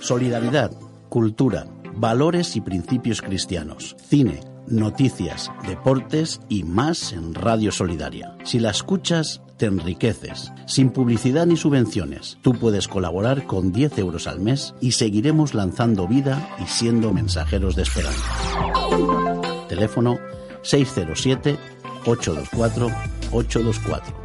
Solidaridad, cultura, valores y principios cristianos, cine, noticias, deportes y más en Radio Solidaria. Si la escuchas, te enriqueces. Sin publicidad ni subvenciones. Tú puedes colaborar con 10 euros al mes y seguiremos lanzando vida y siendo mensajeros de esperanza. Teléfono 607-824-824.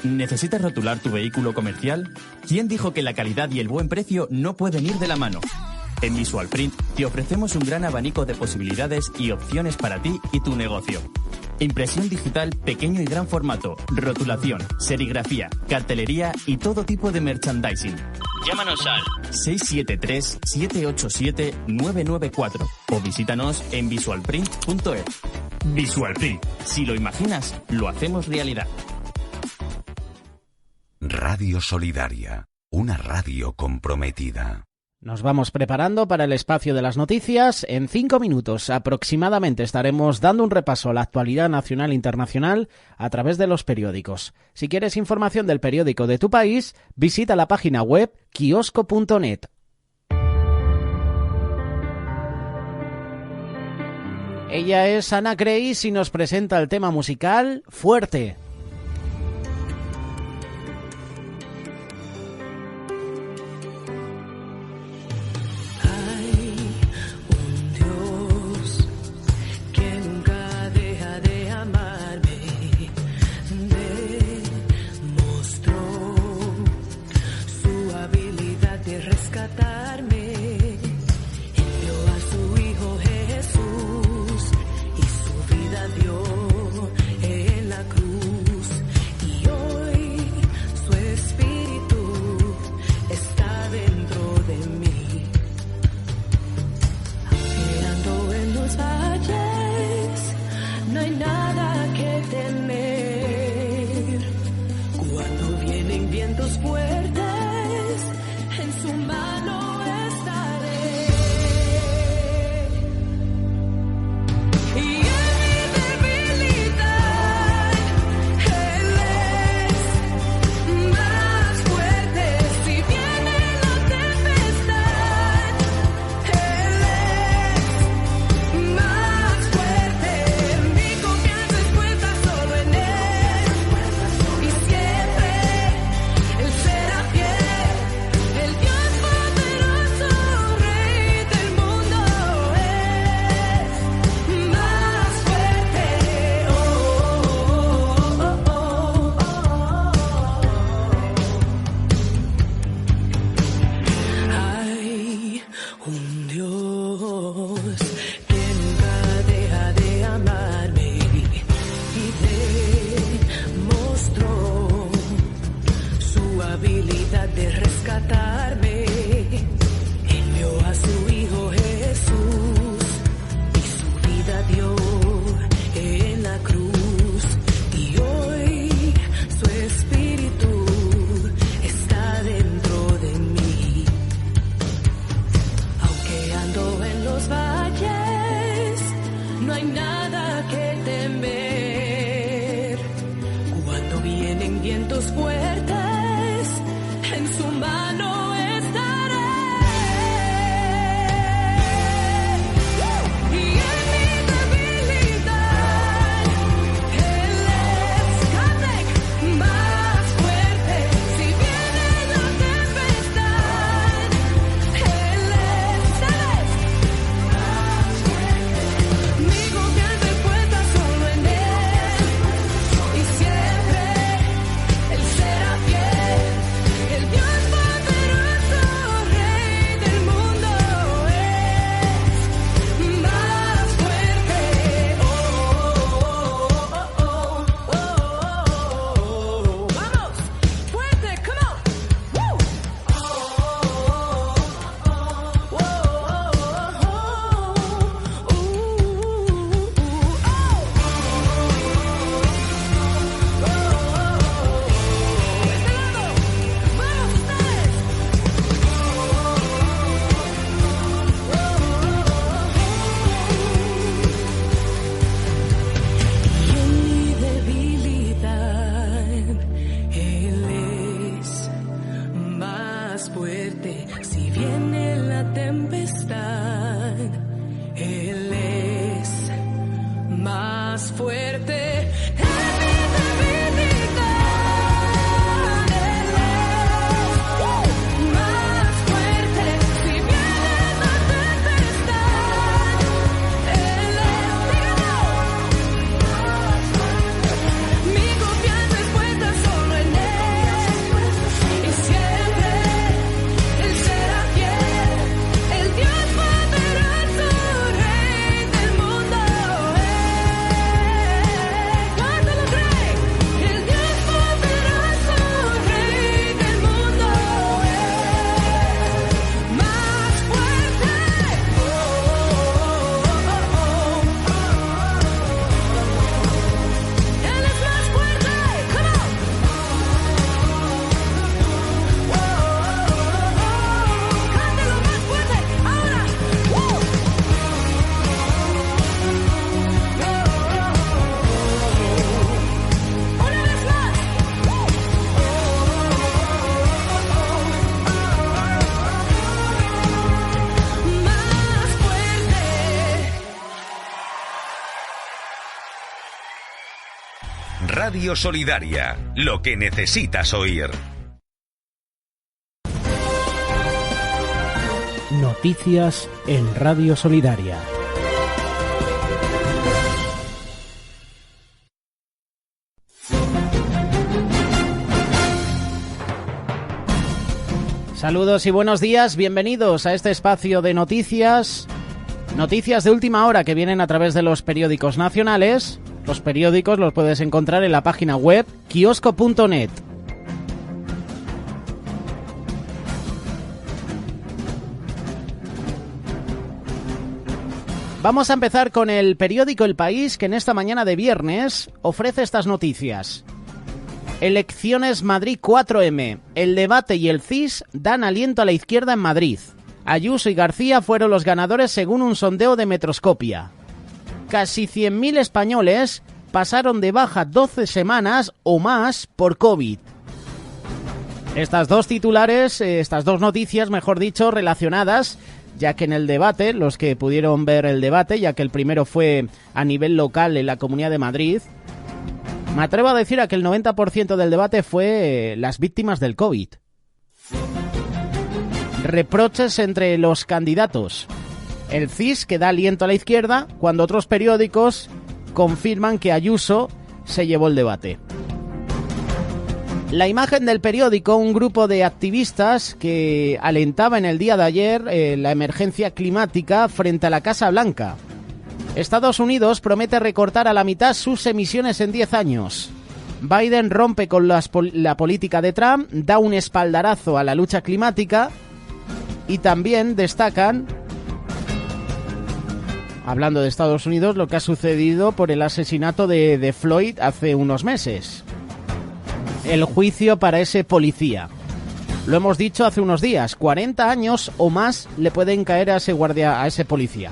¿Necesitas rotular tu vehículo comercial? ¿Quién dijo que la calidad y el buen precio no pueden ir de la mano? En Visualprint te ofrecemos un gran abanico de posibilidades y opciones para ti y tu negocio. Impresión digital pequeño y gran formato, rotulación, serigrafía, cartelería y todo tipo de merchandising. Llámanos al 673-787-994 o visítanos en visualprint.es. Visualprint, si lo imaginas, lo hacemos realidad. Radio Solidaria, una radio comprometida. Nos vamos preparando para el espacio de las noticias. En 5 minutos aproximadamente estaremos dando un repaso a la actualidad nacional e internacional a través de los periódicos. Si quieres información del periódico de tu país, visita la página web kiosco.net. Ella es Ana Creis y nos presenta el tema musical Fuerte. más fuerte si viene la tempestad. Él es más fuerte. Radio Solidaria, lo que necesitas oír. Noticias en Radio Solidaria. Saludos y buenos días, bienvenidos a este espacio de noticias. Noticias de última hora que vienen a través de los periódicos nacionales. Los periódicos los puedes encontrar en la página web kiosco.net. Vamos a empezar con el periódico El País, que en esta mañana de viernes ofrece estas noticias. Elecciones Madrid 4M. El debate y el CIS dan aliento a la izquierda en Madrid. Ayuso y García fueron los ganadores según un sondeo de Metroscopia. Casi 100.000 españoles pasaron de baja 12 semanas o más por COVID. Estas dos titulares, estas dos noticias, mejor dicho, relacionadas, ya que en el debate, los que pudieron ver el debate, ya que el primero fue a nivel local en la Comunidad de Madrid, me atrevo a decir que el 90% del debate fue las víctimas del COVID. Reproches entre los candidatos. El CIS que da aliento a la izquierda cuando otros periódicos confirman que Ayuso se llevó el debate. La imagen del periódico, un grupo de activistas que alentaba en el día de ayer la emergencia climática frente a la Casa Blanca. Estados Unidos promete recortar a la mitad sus emisiones en 10 años. Biden rompe con la política de Trump, da un espaldarazo a la lucha climática y también destacan, hablando de Estados Unidos, lo que ha sucedido por el asesinato de Floyd hace unos meses. El juicio para ese policía. Lo hemos dicho hace unos días, 40 años o más le pueden caer a ese guardia, a ese policía.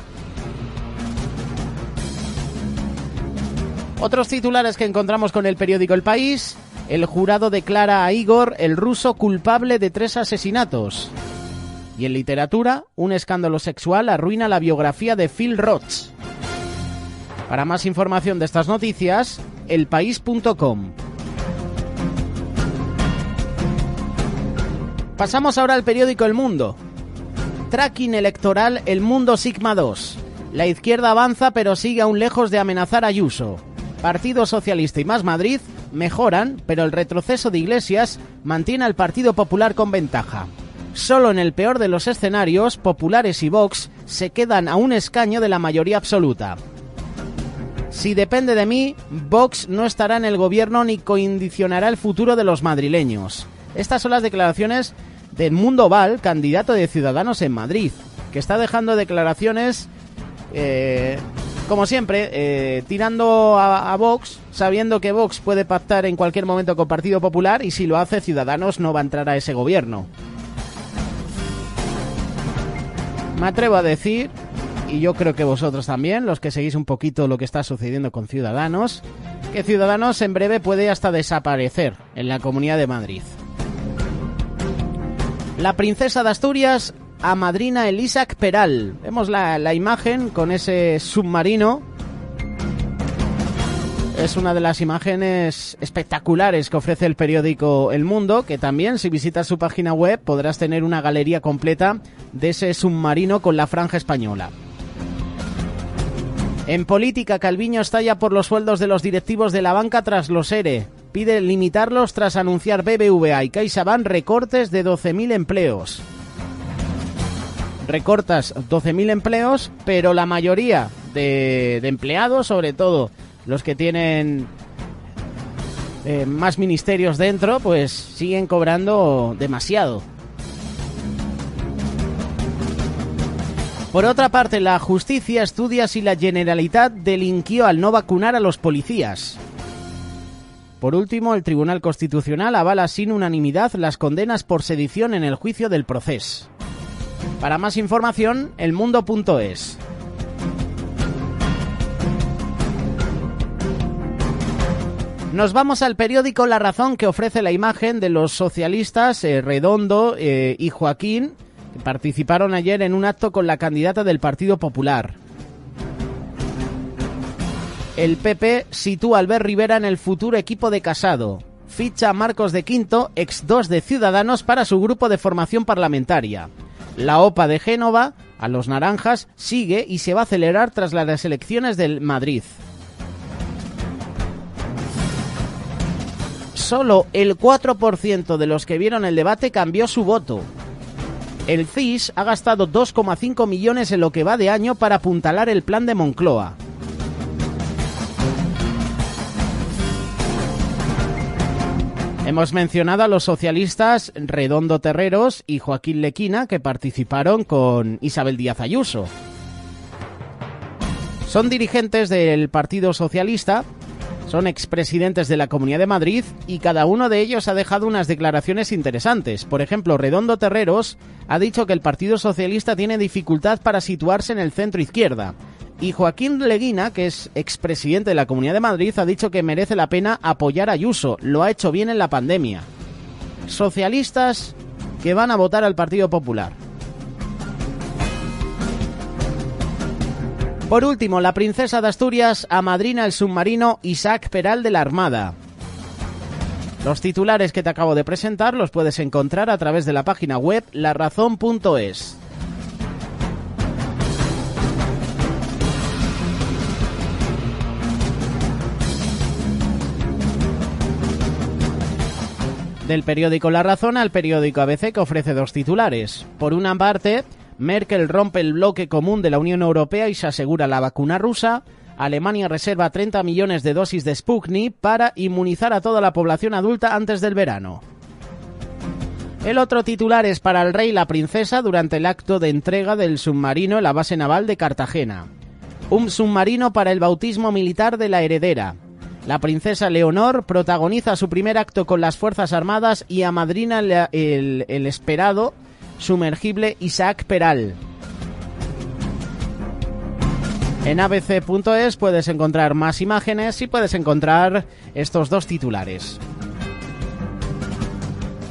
Otros titulares que encontramos con el periódico El País. El jurado declara a Igor, el ruso, culpable de 3 asesinatos. Y en literatura, un escándalo sexual arruina la biografía de Phil Roach. Para más información de estas noticias, elpaís.com. Pasamos ahora al periódico El Mundo. Tracking electoral El Mundo Sigma 2. La izquierda avanza pero sigue aún lejos de amenazar a Ayuso. Partido Socialista y Más Madrid mejoran, pero el retroceso de Iglesias mantiene al Partido Popular con ventaja. Solo en el peor de los escenarios, Populares y Vox se quedan a un escaño de la mayoría absoluta. Si depende de mí, Vox no estará en el gobierno ni condicionará el futuro de los madrileños. Estas son las declaraciones de Edmundo Val, candidato de Ciudadanos en Madrid, que está dejando declaraciones, como siempre, tirando a Vox, sabiendo que Vox puede pactar en cualquier momento con Partido Popular y si lo hace, Ciudadanos no va a entrar a ese gobierno. Me atrevo a decir, y yo creo que vosotros también, los que seguís un poquito lo que está sucediendo con Ciudadanos, que Ciudadanos en breve puede hasta desaparecer en la Comunidad de Madrid. La princesa de Asturias amadrina el Isaac Peral. Vemos la imagen con ese submarino. Es una de las imágenes espectaculares que ofrece el periódico El Mundo, que también, si visitas su página web, podrás tener una galería completa de ese submarino con la franja española. En política, Calviño estalla por los sueldos de los directivos de la banca tras los ERE. Pide limitarlos tras anunciar BBVA y CaixaBank recortes de 12.000 empleos. Recortas 12.000 empleos, pero la mayoría de empleados, sobre todo los que tienen más ministerios dentro, pues siguen cobrando demasiado. Por otra parte, la justicia estudia si la Generalitat delinquió al no vacunar a los policías. Por último, el Tribunal Constitucional avala sin unanimidad las condenas por sedición en el juicio del Procés. Para más información, elmundo.es. Nos vamos al periódico La Razón, que ofrece la imagen de los socialistas Redondo y Joaquín, que participaron ayer en un acto con la candidata del Partido Popular. El PP sitúa a Albert Rivera en el futuro equipo de Casado. Ficha a Marcos de Quinto, ex 2 de Ciudadanos, para su grupo de formación parlamentaria. La OPA de Génova, a los naranjas, sigue y se va a acelerar tras las elecciones del Madrid. Solo el 4% de los que vieron el debate cambió su voto. El CIS ha gastado 2,5 millones en lo que va de año para apuntalar el plan de Moncloa. Hemos mencionado a los socialistas Redondo Terreros y Joaquín Lequina, que participaron con Isabel Díaz Ayuso. Son dirigentes del Partido Socialista, son expresidentes de la Comunidad de Madrid y cada uno de ellos ha dejado unas declaraciones interesantes. Por ejemplo, Redondo Terreros ha dicho que el Partido Socialista tiene dificultad para situarse en el centro izquierda. Y Joaquín Leguina, que es expresidente de la Comunidad de Madrid, ha dicho que merece la pena apoyar a Ayuso. Lo ha hecho bien en la pandemia. Socialistas que van a votar al Partido Popular. Por último, la princesa de Asturias amadrina el submarino Isaac Peral de la Armada. Los titulares que te acabo de presentar los puedes encontrar a través de la página web larazón.es. Del periódico La Razón al periódico ABC, que ofrece dos titulares. Por una parte, Merkel rompe el bloque común de la Unión Europea y se asegura la vacuna rusa. Alemania reserva 30 millones de dosis de Sputnik para inmunizar a toda la población adulta antes del verano. El otro titular es para el rey y la princesa durante el acto de entrega del submarino en la base naval de Cartagena. Un submarino para el bautismo militar de la heredera. La princesa Leonor protagoniza su primer acto con las Fuerzas Armadas y amadrina el esperado sumergible Isaac Peral. En abc.es puedes encontrar más imágenes y puedes encontrar estos dos titulares.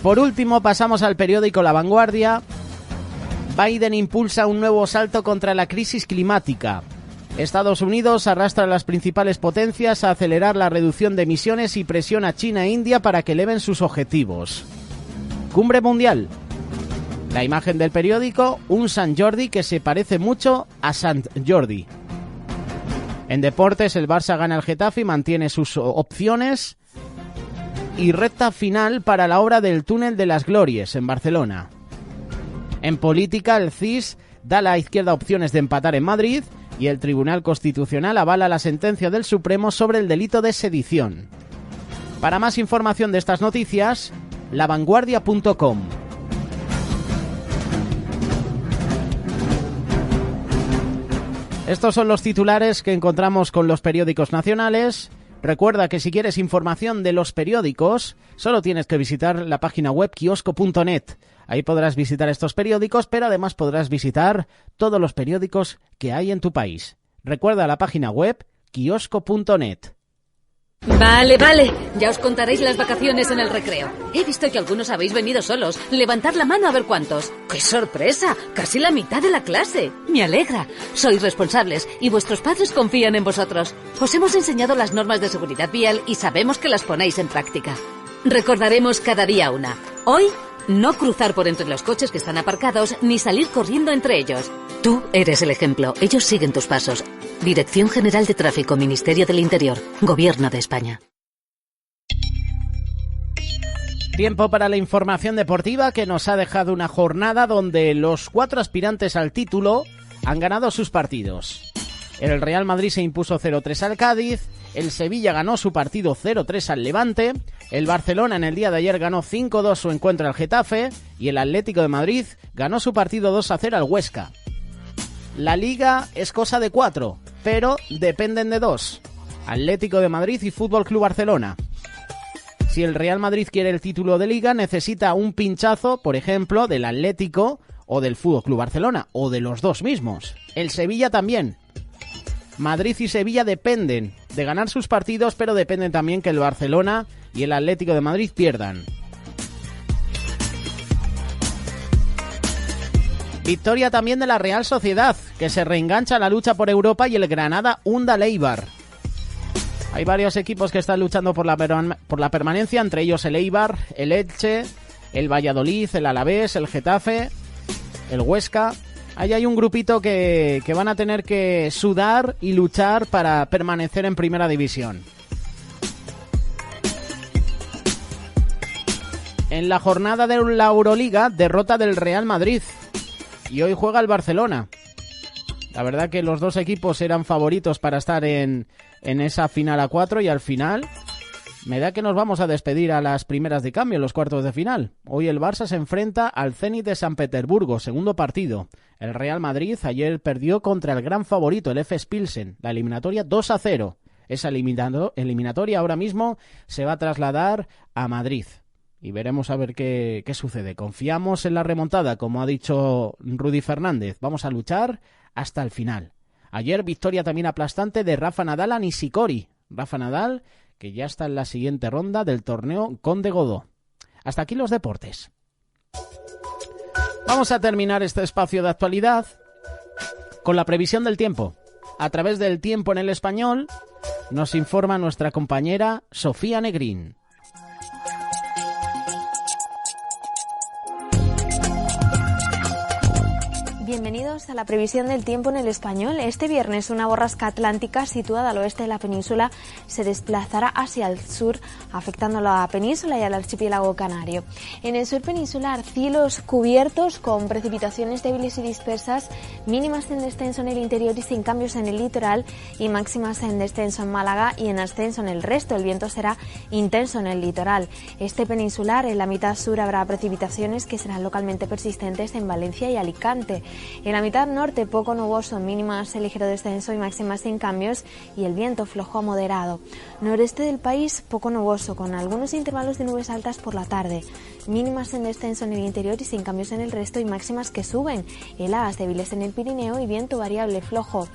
Por último, pasamos al periódico La Vanguardia. Biden impulsa un nuevo salto contra la crisis climática. Estados Unidos arrastra a las principales potencias a acelerar la reducción de emisiones y presiona a China e India para que eleven sus objetivos. Cumbre mundial. La imagen del periódico, un Sant Jordi que se parece mucho a Sant Jordi. En deportes, el Barça gana al Getafe y mantiene sus opciones. Y recta final para la obra del Túnel de las Glorias en Barcelona. En política, el CIS da a la izquierda opciones de empatar en Madrid y el Tribunal Constitucional avala la sentencia del Supremo sobre el delito de sedición. Para más información de estas noticias, lavanguardia.com. Estos son los titulares que encontramos con los periódicos nacionales. Recuerda que si quieres información de los periódicos, solo tienes que visitar la página web kiosco.net. Ahí podrás visitar estos periódicos, pero además podrás visitar todos los periódicos que hay en tu país. Recuerda la página web kiosco.net. Vale, ya os contaréis las vacaciones en el recreo. He visto que algunos habéis venido solos. Levantad la mano a ver cuántos. ¡Qué sorpresa! Casi la mitad de la clase. Me alegra. Sois responsables y vuestros padres confían en vosotros. Os hemos enseñado las normas de seguridad vial y sabemos que las ponéis en práctica. Recordaremos cada día una. Hoy, no cruzar por entre los coches que están aparcados ni salir corriendo entre ellos. Tú eres el ejemplo. Ellos siguen tus pasos. Dirección General de Tráfico, Ministerio del Interior, Gobierno de España. Tiempo para la información deportiva que nos ha dejado una jornada donde los 4 aspirantes al título han ganado sus partidos. El Real Madrid se impuso 0-3 al Cádiz, el Sevilla ganó su partido 0-3 al Levante, el Barcelona en el día de ayer ganó 5-2 su encuentro al Getafe y el Atlético de Madrid ganó su partido 2-0 al Huesca. La Liga es cosa de 4, pero dependen de 2, Atlético de Madrid y Fútbol Club Barcelona. Si el Real Madrid quiere el título de Liga, necesita un pinchazo, por ejemplo, del Atlético o del Fútbol Club Barcelona, o de los dos mismos. El Sevilla también. Madrid y Sevilla dependen de ganar sus partidos, pero dependen también que el Barcelona y el Atlético de Madrid pierdan. Victoria también de la Real Sociedad, que se reengancha a la lucha por Europa, y el Granada hunda al Eibar. Hay varios equipos que están luchando por la permanencia, entre ellos el Eibar, el Elche, el Valladolid, el Alavés, el Getafe, el Huesca. Ahí hay un grupito que van a tener que sudar y luchar para permanecer en Primera División. En la jornada de la Euroliga, derrota del Real Madrid. Y hoy juega el Barcelona. La verdad que los dos equipos eran favoritos para estar en esa final a 4 y al final me da que nos vamos a despedir a las primeras de cambio, los cuartos de final. Hoy el Barça se enfrenta al Zenit de San Petersburgo, segundo partido. El Real Madrid ayer perdió contra el gran favorito, el FS Pilsen, la eliminatoria 2-0. Esa eliminatoria ahora mismo se va a trasladar a Madrid. Y veremos a ver qué sucede. Confiamos en la remontada, como ha dicho Rudy Fernández. Vamos a luchar hasta el final. Ayer victoria también aplastante de Rafa Nadal a Nishikori. Rafa Nadal, que ya está en la siguiente ronda del torneo Conde Godó. Hasta aquí los deportes. Vamos a terminar este espacio de actualidad con la previsión del tiempo. A través del Tiempo en el Español nos informa nuestra compañera Sofía Negrín. Bienvenidos a la previsión del tiempo en el Español. Este viernes una borrasca atlántica situada al oeste de la península se desplazará hacia el sur, afectando a la península y al archipiélago canario. En el sur peninsular, cielos cubiertos con precipitaciones débiles y dispersas, mínimas en descenso en el interior y sin cambios en el litoral, y máximas en descenso en Málaga y en ascenso en el resto. El viento será intenso en el litoral. Este peninsular, en la mitad sur habrá precipitaciones que serán localmente persistentes en Valencia y Alicante. En la mitad norte, poco nuboso, mínimas en ligero descenso y máximas sin cambios, y el viento flojo a moderado. Noreste del país, poco nuboso, con algunos intervalos de nubes altas por la tarde. Mínimas en descenso en el interior y sin cambios en el resto, y máximas que suben. Heladas débiles en el Pirineo y viento variable flojo.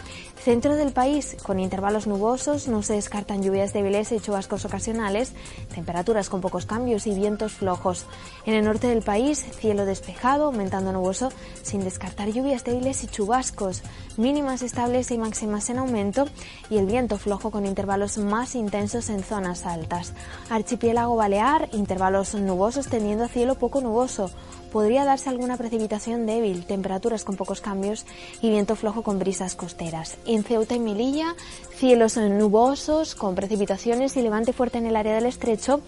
Centro del país, con intervalos nubosos, no se descartan lluvias débiles y chubascos ocasionales, temperaturas con pocos cambios y vientos flojos. En el norte del país, cielo despejado, aumentando nuboso, sin descartar lluvias débiles y chubascos, mínimas estables y máximas en aumento, y el viento flojo con intervalos más intensos en zonas altas. Archipiélago balear, intervalos nubosos tendiendo a cielo poco nuboso. Podría darse alguna precipitación débil, temperaturas con pocos cambios y viento flojo con brisas costeras. En Ceuta y Melilla, cielos nubosos con precipitaciones y levante fuerte en el área del estrecho,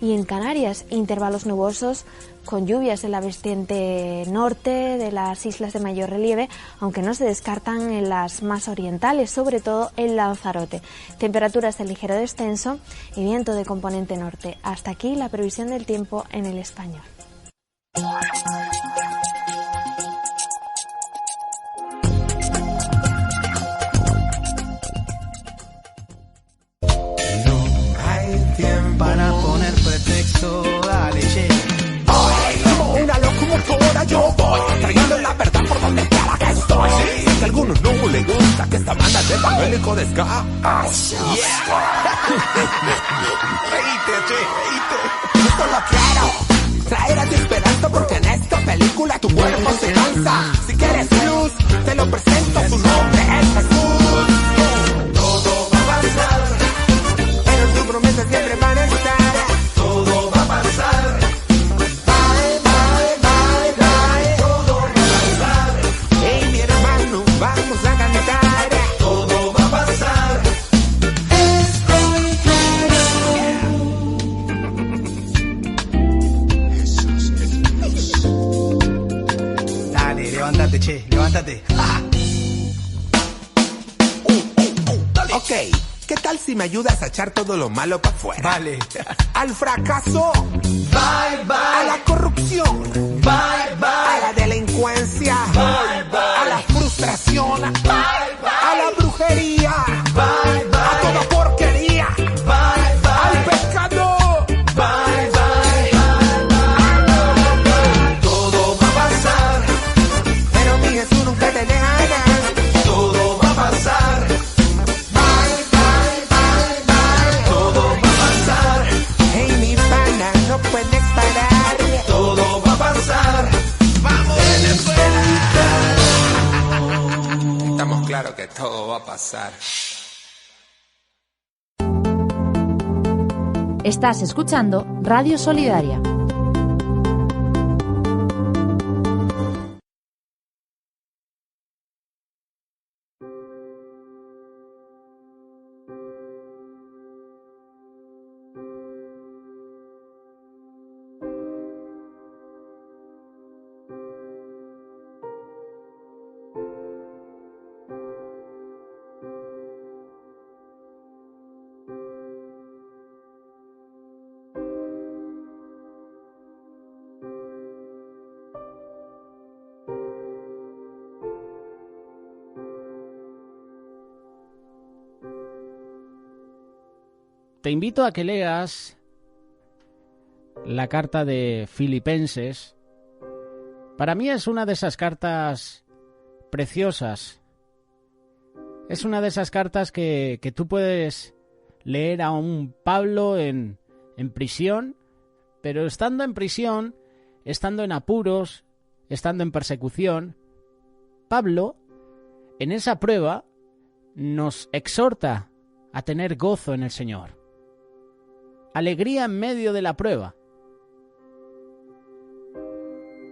y en Canarias, intervalos nubosos con lluvias en la vertiente norte de las islas de mayor relieve, aunque no se descartan en las más orientales, sobre todo en Lanzarote. Temperaturas de ligero descenso y viento de componente norte. Hasta aquí la previsión del tiempo en el Español. Para poner pretexto, dale, che. Voy como una locomotora, yo voy trayendo la verdad por donde quiera que estoy. Sí, que a algunos no les gusta que esta banda es de famélico de ska. Reíte, che, reíte. Esto lo quiero traer a tu esperanza, porque en esta película tu cuerpo se cansa. Si quieres luz, te lo presento, su nombre es Jesús. Todo va a pasar, pero sus promesas siempre van a estar. Todo va a pasar. Bye, bye, bye, bye. Todo va a pasar. Hey, mi hermano, vamos a cantar. Todo va a pasar. Estoy claro. Dale, levántate, che, levántate. Ok, ¿qué tal si me ayudas a echar todo lo malo para afuera? Vale. Al fracaso, bye bye. A la corrupción, bye bye. A la delincuencia, bye bye. A la frustración, bye bye. A la brujería, bye bye. A toda porquería, bye bye. Al pecado, bye bye. Todo va a pasar, pero mi Jesús nunca te dejará. Todo va a pasar. No puedes parar. Todo va a pasar. Vamos a esperar. Estamos claros que todo va a pasar. Estás escuchando Radio Solidaria. Te invito a que leas la carta de Filipenses. Para mí es una de esas cartas preciosas. Es una de esas cartas que tú puedes leer a un Pablo en prisión, pero estando en prisión, estando en apuros, estando en persecución, Pablo, en esa prueba, nos exhorta a tener gozo en el Señor. Alegría en medio de la prueba.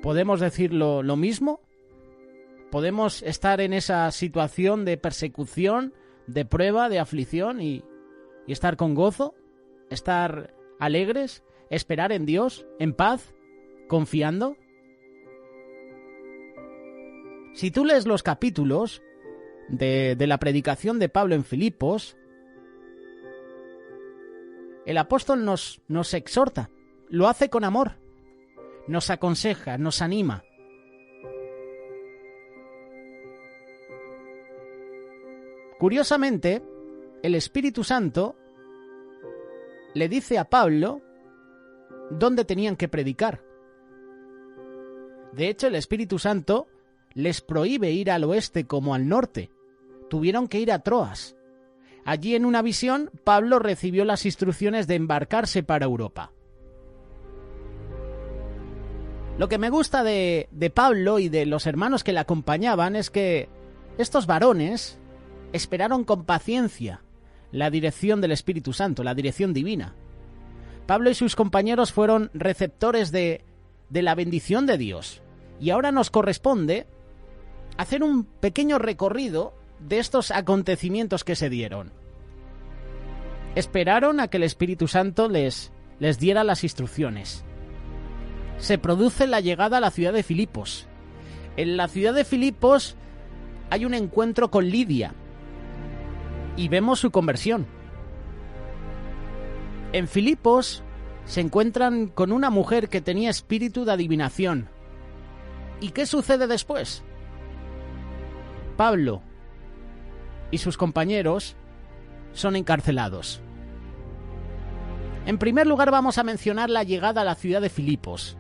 ¿Podemos decir lo mismo? ¿Podemos estar en esa situación de persecución, de prueba, de aflicción y estar con gozo? ¿Estar alegres? ¿Esperar en Dios? ¿En paz? ¿Confiando? Si tú lees los capítulos de la predicación de Pablo en Filipos, el apóstol nos exhorta, lo hace con amor, nos aconseja, nos anima. Curiosamente, el Espíritu Santo le dice a Pablo dónde tenían que predicar. De hecho, el Espíritu Santo les prohíbe ir al oeste como al norte. Tuvieron que ir a Troas. Allí en una visión, Pablo recibió las instrucciones de embarcarse para Europa. Lo que me gusta de Pablo y de los hermanos que le acompañaban es que estos varones esperaron con paciencia la dirección del Espíritu Santo, la dirección divina. Pablo y sus compañeros fueron receptores de la bendición de Dios. Y ahora nos corresponde hacer un pequeño recorrido de estos acontecimientos que se dieron. Esperaron a que el Espíritu Santo les diera las instrucciones. Se produce la llegada a la ciudad de Filipos. En la ciudad de Filipos hay un encuentro con Lidia y vemos su conversión. En Filipos se encuentran con una mujer que tenía espíritu de adivinación. ¿Y qué sucede después? Pablo y sus compañeros son encarcelados. En primer lugar vamos a mencionar la llegada a la ciudad de Filipos.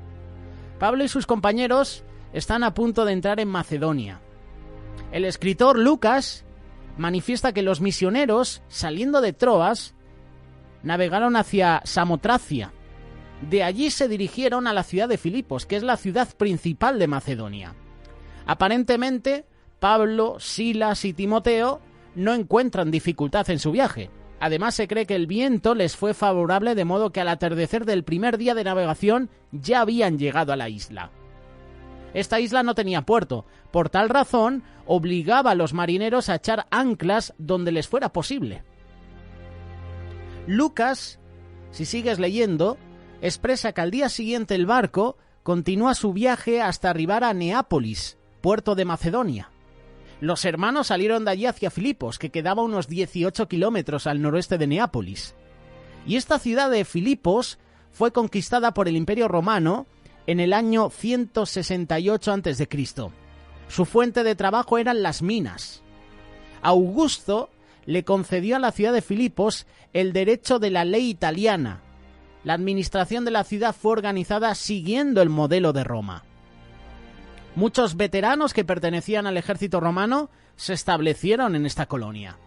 Pablo y sus compañeros están a punto de entrar en Macedonia. El escritor Lucas manifiesta que los misioneros, saliendo de Troas, navegaron hacia Samotracia. De allí se dirigieron a la ciudad de Filipos, que es la ciudad principal de Macedonia. Aparentemente, Pablo, Silas y Timoteo no encuentran dificultad en su viaje. Además, se cree que el viento les fue favorable, de modo que al atardecer del primer día de navegación ya habían llegado a la isla. Esta isla no tenía puerto, por tal razón obligaba a los marineros a echar anclas donde les fuera posible. Lucas, si sigues leyendo, expresa que al día siguiente el barco continúa su viaje hasta arribar a Neápolis, puerto de Macedonia. Los hermanos salieron de allí hacia Filipos, que quedaba unos 18 kilómetros al noroeste de Neápolis. Y esta ciudad de Filipos fue conquistada por el Imperio Romano en el año 168 a.C. Su fuente de trabajo eran las minas. Augusto le concedió a la ciudad de Filipos el derecho de la ley italiana. La administración de la ciudad fue organizada siguiendo el modelo de Roma. Muchos veteranos que pertenecían al ejército romano se establecieron en esta colonia.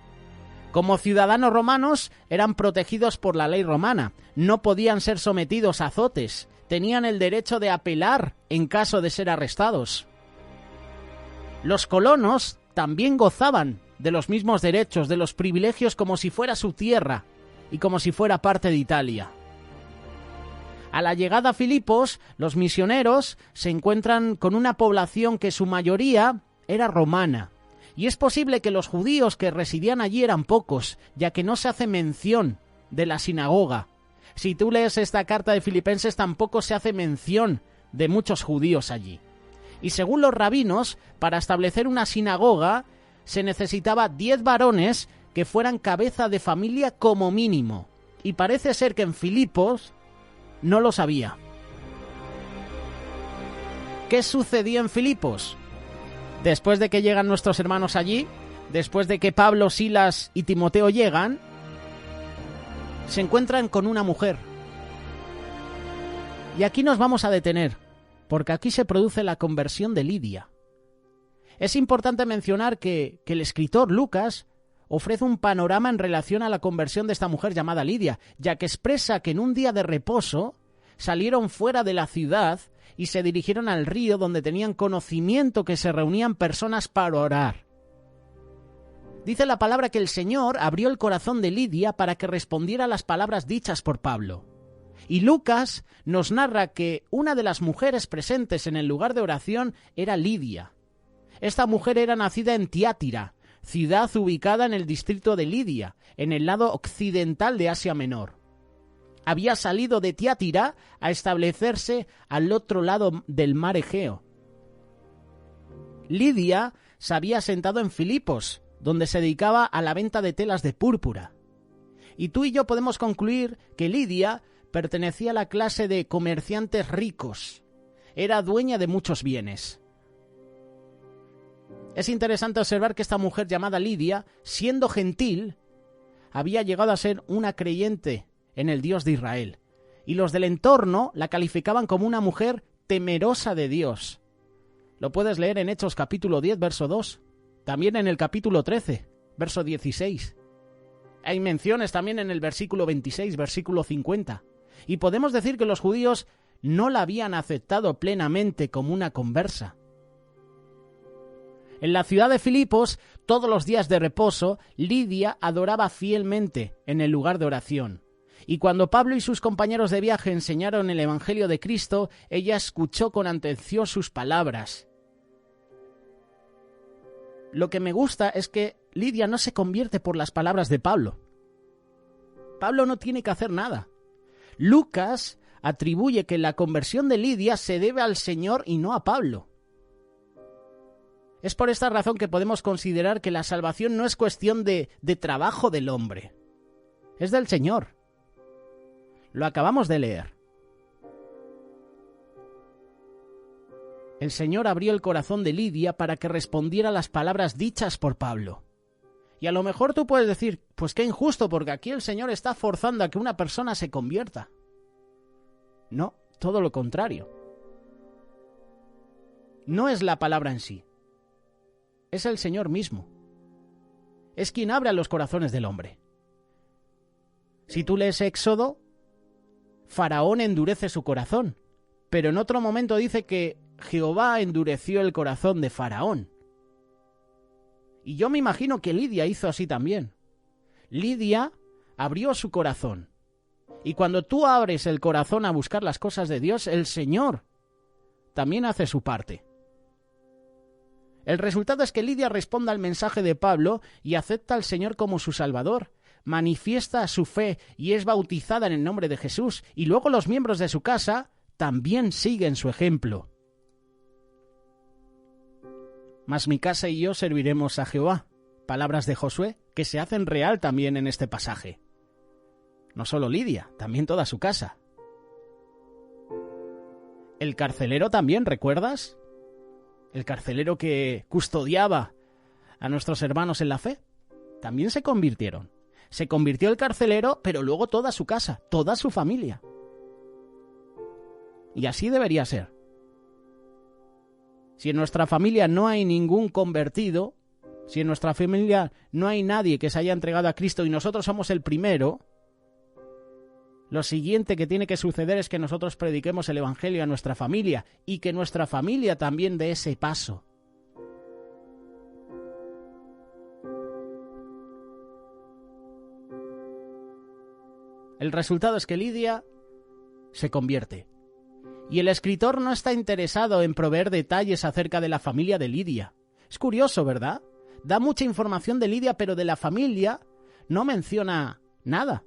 Como ciudadanos romanos eran protegidos por la ley romana, no podían ser sometidos a azotes, tenían el derecho de apelar en caso de ser arrestados. Los colonos también gozaban de los mismos derechos, de los privilegios como si fuera su tierra y como si fuera parte de Italia. A la llegada a Filipos, los misioneros se encuentran con una población que su mayoría era romana. Y es posible que los judíos que residían allí eran pocos, ya que no se hace mención de la sinagoga. Si tú lees esta carta de Filipenses, tampoco se hace mención de muchos judíos allí. Y según los rabinos, para establecer una sinagoga se necesitaba 10 varones que fueran cabeza de familia como mínimo. Y parece ser que en Filipos no lo sabía. ¿Qué sucedió en Filipos? Después de que llegan nuestros hermanos allí, después de que Pablo, Silas y Timoteo llegan, se encuentran con una mujer. Y aquí nos vamos a detener, porque aquí se produce la conversión de Lidia. Es importante mencionar que el escritor Lucas ofrece un panorama en relación a la conversión de esta mujer llamada Lidia, ya que expresa que en un día de reposo salieron fuera de la ciudad y se dirigieron al río donde tenían conocimiento que se reunían personas para orar. Dice la palabra que el Señor abrió el corazón de Lidia para que respondiera a las palabras dichas por Pablo. Y Lucas nos narra que una de las mujeres presentes en el lugar de oración era Lidia. Esta mujer era nacida en Tiátira, ciudad ubicada en el distrito de Lidia, en el lado occidental de Asia Menor. Había salido de Tiátira a establecerse al otro lado del mar Egeo. Lidia se había asentado en Filipos, donde se dedicaba a la venta de telas de púrpura. Y tú y yo podemos concluir que Lidia pertenecía a la clase de comerciantes ricos. Era dueña de muchos bienes. Es interesante observar que esta mujer llamada Lidia, siendo gentil, había llegado a ser una creyente en el Dios de Israel. Y los del entorno la calificaban como una mujer temerosa de Dios. Lo puedes leer en Hechos capítulo 10, verso 2. También en el capítulo 13, verso 16. Hay menciones también en el versículo 26, versículo 50. Y podemos decir que los judíos no la habían aceptado plenamente como una conversa. En la ciudad de Filipos, todos los días de reposo, Lidia adoraba fielmente en el lugar de oración. Y cuando Pablo y sus compañeros de viaje enseñaron el Evangelio de Cristo, ella escuchó con atención sus palabras. Lo que me gusta es que Lidia no se convierte por las palabras de Pablo. Pablo no tiene que hacer nada. Lucas atribuye que la conversión de Lidia se debe al Señor y no a Pablo. Es por esta razón que podemos considerar que la salvación no es cuestión de trabajo del hombre. Es del Señor. Lo acabamos de leer. El Señor abrió el corazón de Lidia para que respondiera a las palabras dichas por Pablo. Y a lo mejor tú puedes decir, pues qué injusto, porque aquí el Señor está forzando a que una persona se convierta. No, todo lo contrario. No es la palabra en sí. Es el Señor mismo. es quien abre a los corazones del hombre. Si tú lees Éxodo, Faraón endurece su corazón, pero en otro momento dice que Jehová endureció el corazón de Faraón. Y yo me imagino que Lidia hizo así también. Lidia abrió su corazón. Y cuando tú abres el corazón a buscar las cosas de Dios, el Señor también hace su parte. El resultado es que Lidia responde al mensaje de Pablo y acepta al Señor como su Salvador, manifiesta su fe y es bautizada en el nombre de Jesús, y luego los miembros de su casa también siguen su ejemplo. Mas mi casa y yo serviremos a Jehová. Palabras de Josué que se hacen real también en este pasaje. No solo Lidia, también toda su casa. El carcelero también, ¿recuerdas? El carcelero que custodiaba a nuestros hermanos en la fe. También se convirtieron. Se convirtió el carcelero, pero luego toda su casa, toda su familia. Y así debería ser. Si en nuestra familia no hay ningún convertido, si en nuestra familia no hay nadie que se haya entregado a Cristo y nosotros somos el primero, lo siguiente que tiene que suceder es que nosotros prediquemos el Evangelio a nuestra familia y que nuestra familia también dé ese paso. El resultado es que Lidia se convierte. Y el escritor no está interesado en proveer detalles acerca de la familia de Lidia. Es curioso, ¿verdad? Da mucha información de Lidia, pero de la familia no menciona nada.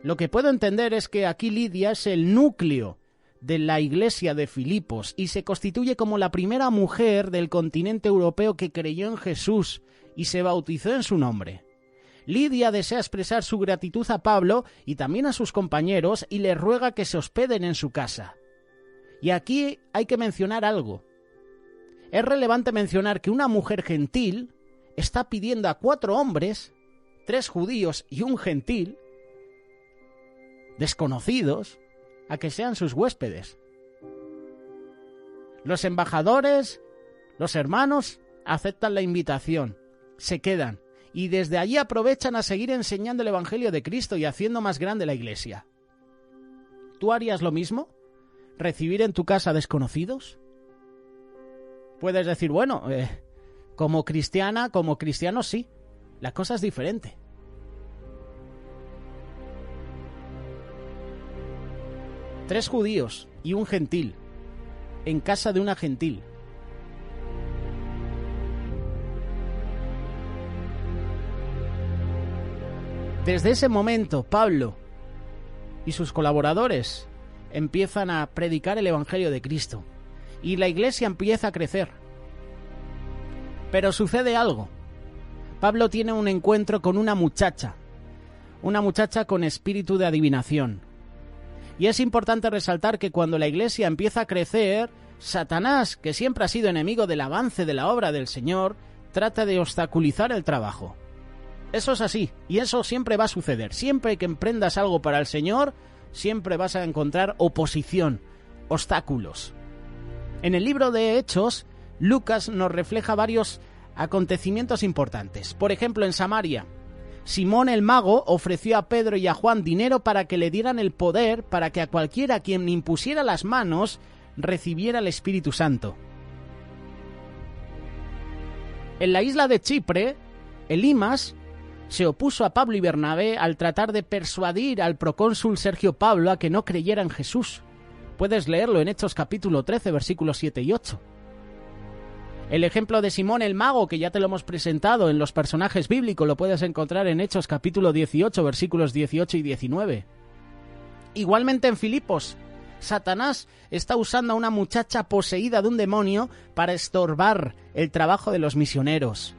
Lo que puedo entender es que aquí Lidia es el núcleo de la iglesia de Filipos y se constituye como la primera mujer del continente europeo que creyó en Jesús y se bautizó en su nombre. Lidia desea expresar su gratitud a Pablo y también a sus compañeros y le ruega que se hospeden en su casa. Y aquí hay que mencionar algo. Es relevante mencionar que una mujer gentil está pidiendo a 4 hombres, 3 judíos y un gentil, desconocidos, a que sean sus huéspedes. Los embajadores, los hermanos, aceptan la invitación, se quedan. Y desde allí aprovechan a seguir enseñando el Evangelio de Cristo y haciendo más grande la Iglesia. ¿Tú harías lo mismo? ¿Recibir en tu casa desconocidos? Puedes decir, bueno, como cristiana, como cristiano sí. La cosa es diferente. Tres judíos y un gentil, en casa de una gentil. Desde ese momento, Pablo y sus colaboradores empiezan a predicar el Evangelio de Cristo y la iglesia empieza a crecer. Pero sucede algo. Pablo tiene un encuentro con una muchacha con espíritu de adivinación. Y es importante resaltar que cuando la iglesia empieza a crecer, Satanás, que siempre ha sido enemigo del avance de la obra del Señor, trata de obstaculizar el trabajo. Eso es así, y eso siempre va a suceder. Siempre que emprendas algo para el Señor, siempre vas a encontrar oposición, obstáculos. En el libro de Hechos, Lucas nos refleja varios acontecimientos importantes. Por ejemplo, en Samaria, Simón el mago ofreció a Pedro y a Juan dinero para que le dieran el poder para que a cualquiera quien impusiera las manos recibiera el Espíritu Santo. En la isla de Chipre, Elimas se opuso a Pablo y Bernabé al tratar de persuadir al procónsul Sergio Pablo a que no creyera en Jesús. Puedes leerlo en Hechos capítulo 13, versículos 7 y 8. El ejemplo de Simón el mago, que ya te lo hemos presentado en los personajes bíblicos, lo puedes encontrar en Hechos capítulo 18, versículos 18 y 19. Igualmente en Filipos, Satanás está usando a una muchacha poseída de un demonio para estorbar el trabajo de los misioneros.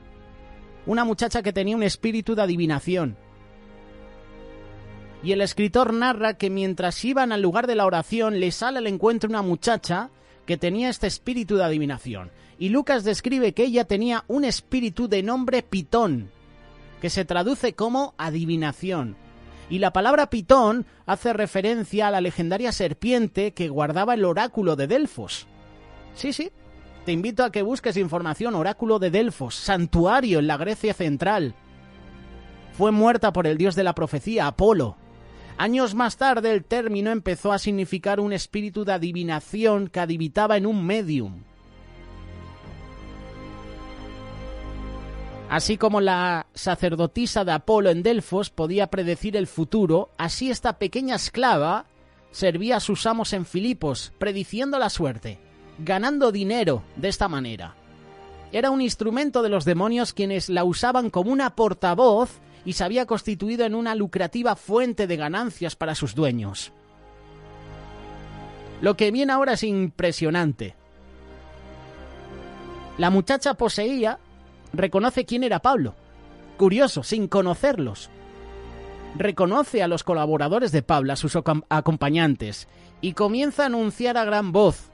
Una muchacha que tenía un espíritu de adivinación. Y el escritor narra que mientras iban al lugar de la oración le sale al encuentro una muchacha que tenía este espíritu de adivinación. Y Lucas describe que ella tenía un espíritu de nombre Pitón, que se traduce como adivinación. Y la palabra Pitón hace referencia a la legendaria serpiente que guardaba el oráculo de Delfos. Sí, Te invito a que busques información. Oráculo de Delfos, santuario en la Grecia central. Fue muerta por el dios de la profecía, Apolo. Años más tarde el término empezó a significar un espíritu de adivinación que habitaba en un medium. Así como la sacerdotisa de Apolo en Delfos podía predecir el futuro, así esta pequeña esclava servía a sus amos en Filipos, prediciendo la suerte, ganando dinero de esta manera. Era un instrumento de los demonios quienes la usaban como una portavoz y se había constituido en una lucrativa fuente de ganancias para sus dueños. Lo que viene ahora es impresionante. La muchacha poseía reconoce quién era Pablo. Curioso, sin conocerlos. Reconoce a los colaboradores de Pablo, a sus acompañantes, y comienza a anunciar a gran voz: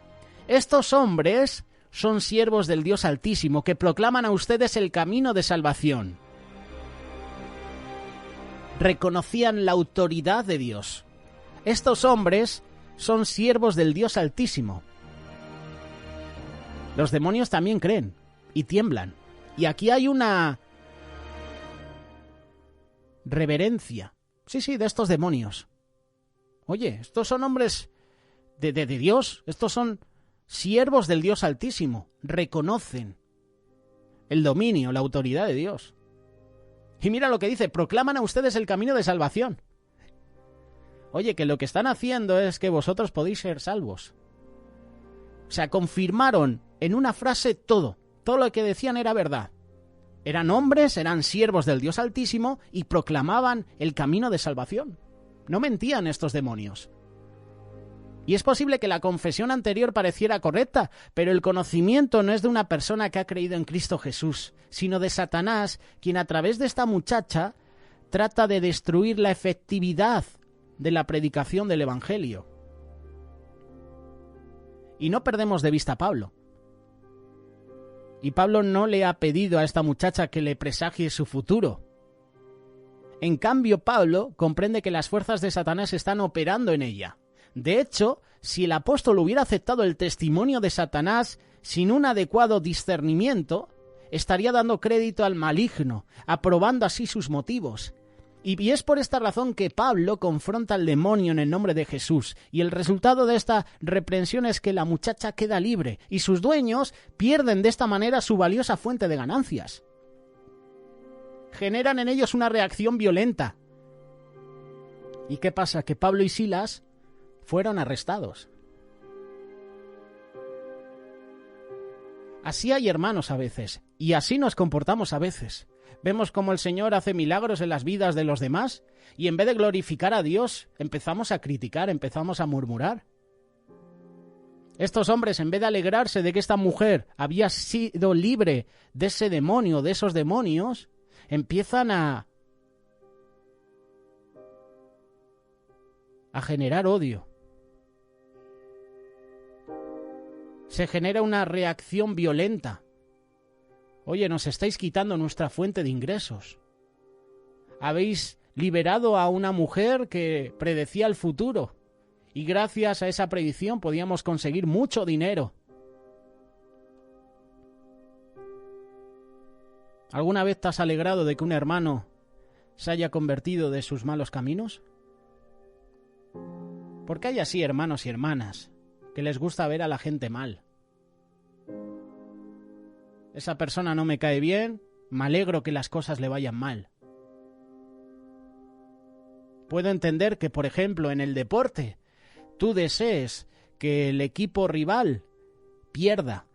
estos hombres son siervos del Dios Altísimo, que proclaman a ustedes el camino de salvación. Reconocían la autoridad de Dios. Estos hombres son siervos del Dios Altísimo. Los demonios también creen y tiemblan. Y aquí hay una reverencia. Sí, de estos demonios. Oye, estos son hombres de Dios. Estos son siervos del Dios Altísimo. Reconocen el dominio, la autoridad de Dios. Y mira lo que dice: proclaman a ustedes el camino de salvación. Oye, que lo que están haciendo es que vosotros podéis ser salvos. O sea, confirmaron en una frase todo. Todo lo que decían era verdad. Eran hombres, eran siervos del Dios Altísimo y proclamaban el camino de salvación. No mentían estos demonios. Y es posible que la confesión anterior pareciera correcta, pero el conocimiento no es de una persona que ha creído en Cristo Jesús, sino de Satanás, quien a través de esta muchacha trata de destruir la efectividad de la predicación del Evangelio. Y no perdemos de vista a Pablo. Y Pablo no le ha pedido a esta muchacha que le presagie su futuro. En cambio, Pablo comprende que las fuerzas de Satanás están operando en ella. De hecho, si el apóstol hubiera aceptado el testimonio de Satanás sin un adecuado discernimiento, estaría dando crédito al maligno, aprobando así sus motivos. Y es por esta razón que Pablo confronta al demonio en el nombre de Jesús, y el resultado de esta reprensión es que la muchacha queda libre, y sus dueños pierden de esta manera su valiosa fuente de ganancias. Generan en ellos una reacción violenta. ¿Y qué pasa? Que Pablo y Silas fueron arrestados. Así hay hermanos a veces, y así nos comportamos a veces. Vemos cómo el Señor hace milagros en las vidas de los demás y en vez de glorificar a Dios, empezamos a criticar, empezamos a murmurar. Estos hombres, en vez de alegrarse de que esta mujer había sido libre de ese demonio, de esos demonios, empiezan a generar odio. Se genera una reacción violenta. Oye, nos estáis quitando nuestra fuente de ingresos. Habéis liberado a una mujer que predecía el futuro y gracias a esa predicción podíamos conseguir mucho dinero. ¿Alguna vez te has alegrado de que un hermano se haya convertido de sus malos caminos? Porque hay así hermanos y hermanas que les gusta ver a la gente mal. Esa persona no me cae bien, me alegro que las cosas le vayan mal. Puedo entender que, por ejemplo, en el deporte, tú desees que el equipo rival pierda,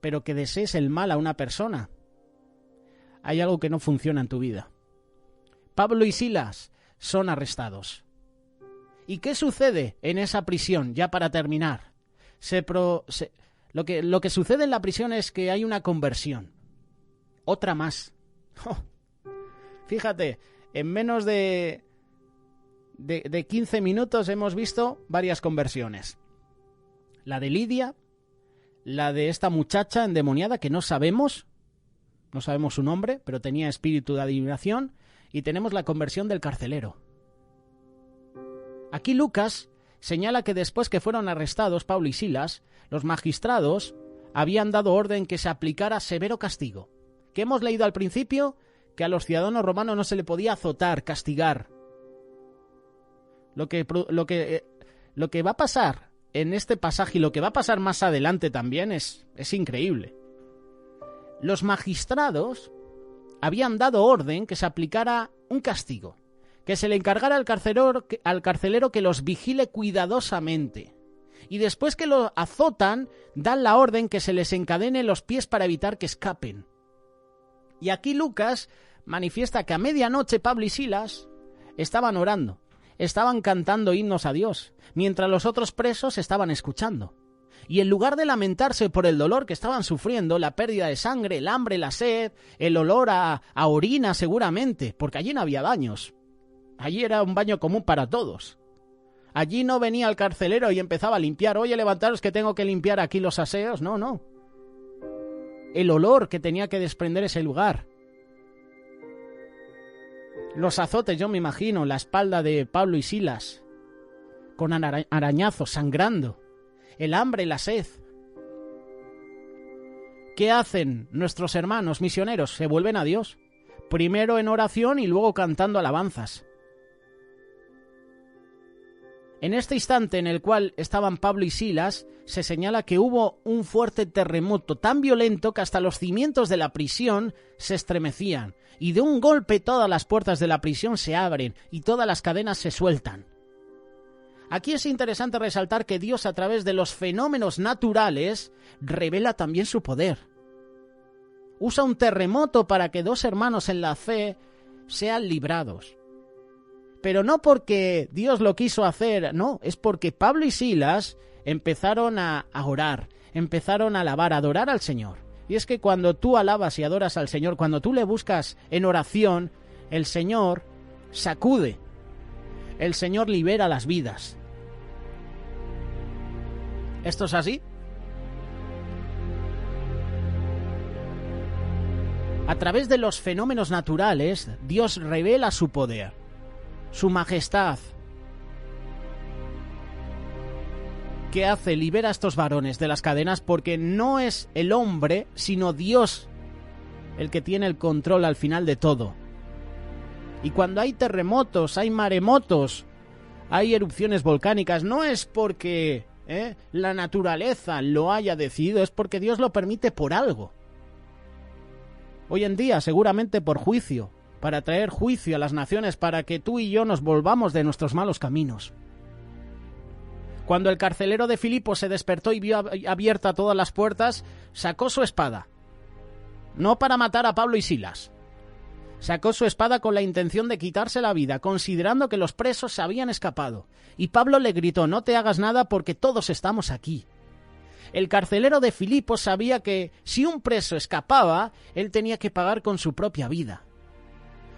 pero que desees el mal a una persona. Hay algo que no funciona en tu vida. Pablo y Silas son arrestados. ¿Y qué sucede en esa prisión? Ya para terminar. Lo que sucede en la prisión es que hay una conversión. Otra más. Fíjate, en menos de 15 minutos hemos visto varias conversiones. La de Lidia, la de esta muchacha endemoniada que no sabemos su nombre, pero tenía espíritu de adivinación, y tenemos la conversión del carcelero. Aquí Lucas señala que después que fueron arrestados Pablo y Silas, los magistrados habían dado orden que se aplicara severo castigo. ¿Qué hemos leído al principio? Que a los ciudadanos romanos no se le podía azotar, castigar. Lo que va a pasar en este pasaje y lo que va a pasar más adelante también es increíble. Los magistrados habían dado orden que se aplicara un castigo, que se le encargara al carcelero que los vigile cuidadosamente. Y después que lo azotan, dan la orden que se les encadene los pies para evitar que escapen. Y aquí Lucas manifiesta que a medianoche Pablo y Silas estaban orando, estaban cantando himnos a Dios, mientras los otros presos estaban escuchando. Y en lugar de lamentarse por el dolor que estaban sufriendo, la pérdida de sangre, el hambre, la sed, el olor a orina seguramente, porque allí no había baños. Allí era un baño común para todos. Allí no venía el carcelero y empezaba a limpiar. Oye, levantaros que tengo que limpiar aquí los aseos. No. El olor que tenía que desprender ese lugar. Los azotes, yo me imagino, la espalda de Pablo y Silas, con arañazos, sangrando. El hambre, la sed. ¿Qué hacen nuestros hermanos misioneros? Se vuelven a Dios. Primero en oración y luego cantando alabanzas. En este instante en el cual estaban Pablo y Silas, se señala que hubo un fuerte terremoto tan violento que hasta los cimientos de la prisión se estremecían, y de un golpe todas las puertas de la prisión se abren y todas las cadenas se sueltan. Aquí es interesante resaltar que Dios, a través de los fenómenos naturales, revela también su poder. Usa un terremoto para que dos hermanos en la fe sean librados. Pero no porque Dios lo quiso hacer, no, es porque Pablo y Silas empezaron a orar, empezaron a alabar, a adorar al Señor. Y es que cuando tú alabas y adoras al Señor, cuando tú le buscas en oración, el Señor sacude, el Señor libera las vidas. ¿Esto es así? A través de los fenómenos naturales, Dios revela su poder, su majestad. ¿Qué hace? Libera a estos varones de las cadenas, porque no es el hombre, sino Dios el que tiene el control al final de todo. Y cuando hay terremotos, hay maremotos, hay erupciones volcánicas, no es porque la naturaleza lo haya decidido, es porque Dios lo permite por algo. Hoy en día, seguramente por juicio, para traer juicio a las naciones, para que tú y yo nos volvamos de nuestros malos caminos. Cuando el carcelero de Filipos se despertó y vio abiertas todas las puertas, sacó su espada, no para matar a Pablo y Silas. Sacó su espada con la intención de quitarse la vida, considerando que los presos se habían escapado. Y Pablo le gritó: no te hagas nada porque todos estamos aquí. El carcelero de Filipos sabía que si un preso escapaba, él tenía que pagar con su propia vida.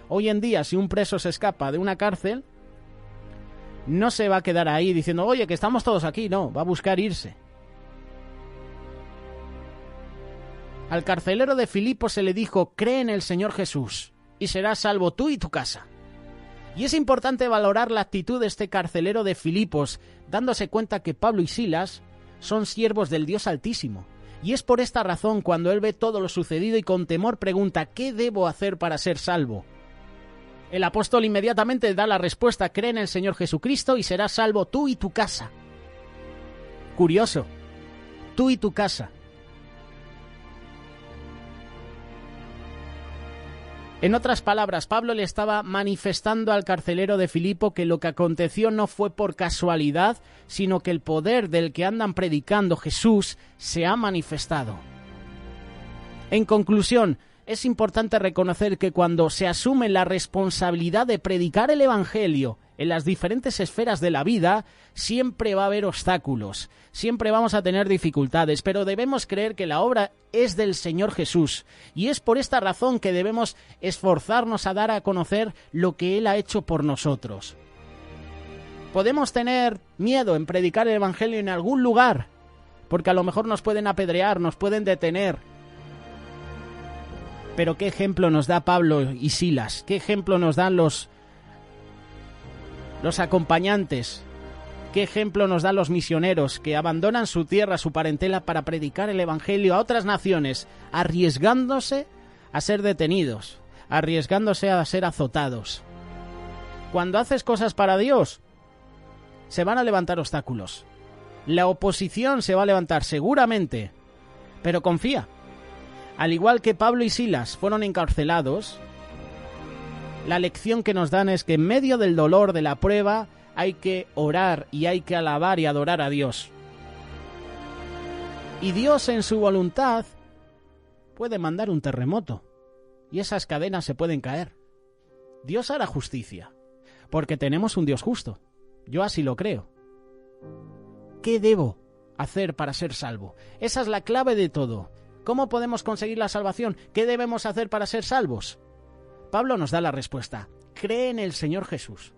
Hoy en día, si un preso se escapa de una cárcel, no se va a quedar ahí diciendo: oye, que estamos todos aquí. No, va a buscar irse. Al carcelero de Filipos se le dijo: cree en el Señor Jesús y serás salvo tú y tu casa. Y es importante valorar la actitud de este carcelero de Filipos, dándose cuenta que Pablo y Silas son siervos del Dios Altísimo. Y es por esta razón, cuando él ve todo lo sucedido y con temor pregunta: ¿qué debo hacer para ser salvo? El apóstol inmediatamente da la respuesta: cree en el Señor Jesucristo y serás salvo tú y tu casa. Curioso, tú y tu casa. En otras palabras, Pablo le estaba manifestando al carcelero de Filipo que lo que aconteció no fue por casualidad, sino que el poder del que andan predicando, Jesús, se ha manifestado. En conclusión, es importante reconocer que cuando se asume la responsabilidad de predicar el Evangelio en las diferentes esferas de la vida, siempre va a haber obstáculos, siempre vamos a tener dificultades, pero debemos creer que la obra es del Señor Jesús, y es por esta razón que debemos esforzarnos a dar a conocer lo que Él ha hecho por nosotros. Podemos tener miedo en predicar el Evangelio en algún lugar, porque a lo mejor nos pueden apedrear, nos pueden detener. Pero ¿qué ejemplo nos da Pablo y Silas? ¿Qué ejemplo nos dan los acompañantes ¿Qué ejemplo nos dan los misioneros que abandonan su tierra, su parentela, para predicar el Evangelio a otras naciones, arriesgándose a ser detenidos, arriesgándose a ser azotados? Cuando haces cosas para Dios, se van a levantar obstáculos. La oposición se va a levantar seguramente, pero confía. Al igual que Pablo y Silas fueron encarcelados, la lección que nos dan es que en medio del dolor, de la prueba, hay que orar y hay que alabar y adorar a Dios. Y Dios, en su voluntad, puede mandar un terremoto y esas cadenas se pueden caer. Dios hará justicia, porque tenemos un Dios justo. Yo así lo creo. ¿Qué debo hacer para ser salvo? Esa es la clave de todo. ¿Cómo podemos conseguir la salvación? ¿Qué debemos hacer para ser salvos? Pablo nos da la respuesta. Cree en el Señor Jesús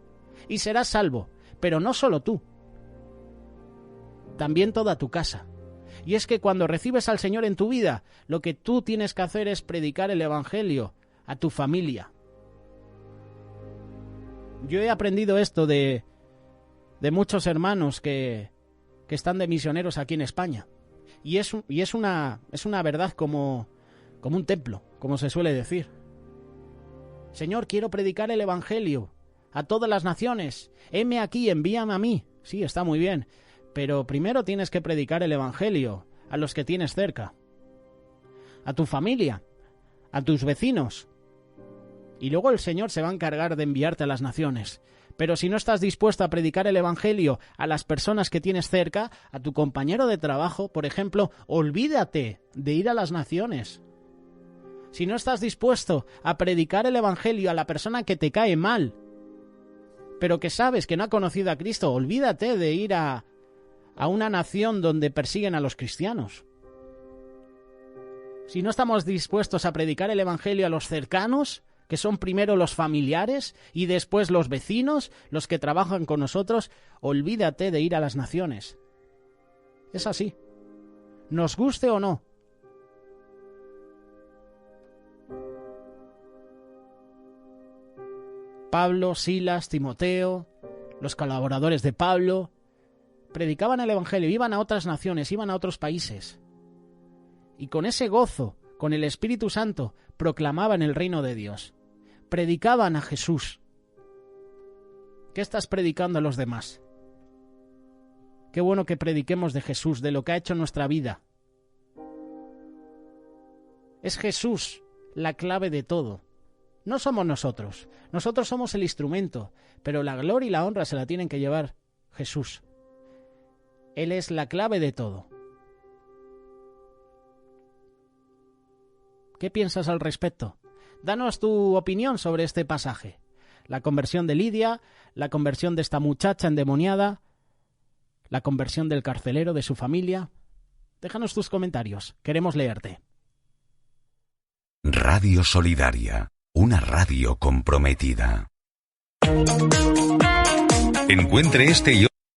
y serás salvo, pero no solo tú, también toda tu casa. Y es que cuando recibes al Señor en tu vida, lo que tú tienes que hacer es predicar el Evangelio a tu familia. Yo he aprendido esto de muchos hermanos que están de misioneros aquí en España. Y es una verdad como un templo, como se suele decir. Señor, quiero predicar el Evangelio a todas las naciones. Heme aquí, envíame a mí. Sí, está muy bien. Pero primero tienes que predicar el Evangelio a los que tienes cerca. A tu familia, a tus vecinos. Y luego el Señor se va a encargar de enviarte a las naciones. Pero si no estás dispuesto a predicar el Evangelio a las personas que tienes cerca, a tu compañero de trabajo, por ejemplo, olvídate de ir a las naciones. Si no estás dispuesto a predicar el Evangelio a la persona que te cae mal, pero que sabes que no ha conocido a Cristo, olvídate de ir a una nación donde persiguen a los cristianos. Si no estamos dispuestos a predicar el Evangelio a los cercanos, que son primero los familiares y después los vecinos, los que trabajan con nosotros, olvídate de ir a las naciones. Es así. Nos guste o no. Pablo, Silas, Timoteo, los colaboradores de Pablo, predicaban el Evangelio, iban a otras naciones, iban a otros países. Y con ese gozo, con el Espíritu Santo, proclamaban el reino de Dios. Predicaban a Jesús. ¿Qué estás predicando a los demás? Qué bueno que prediquemos de Jesús, de lo que ha hecho en nuestra vida. Es Jesús la clave de todo. No somos nosotros. Nosotros somos el instrumento, pero la gloria y la honra se la tienen que llevar Jesús. Él es la clave de todo. ¿Qué piensas al respecto? Danos tu opinión sobre este pasaje. La conversión de Lidia, la conversión de esta muchacha endemoniada, la conversión del carcelero, de su familia. Déjanos tus comentarios. Queremos leerte. Radio Solidaria. Una radio comprometida. Encuentre este y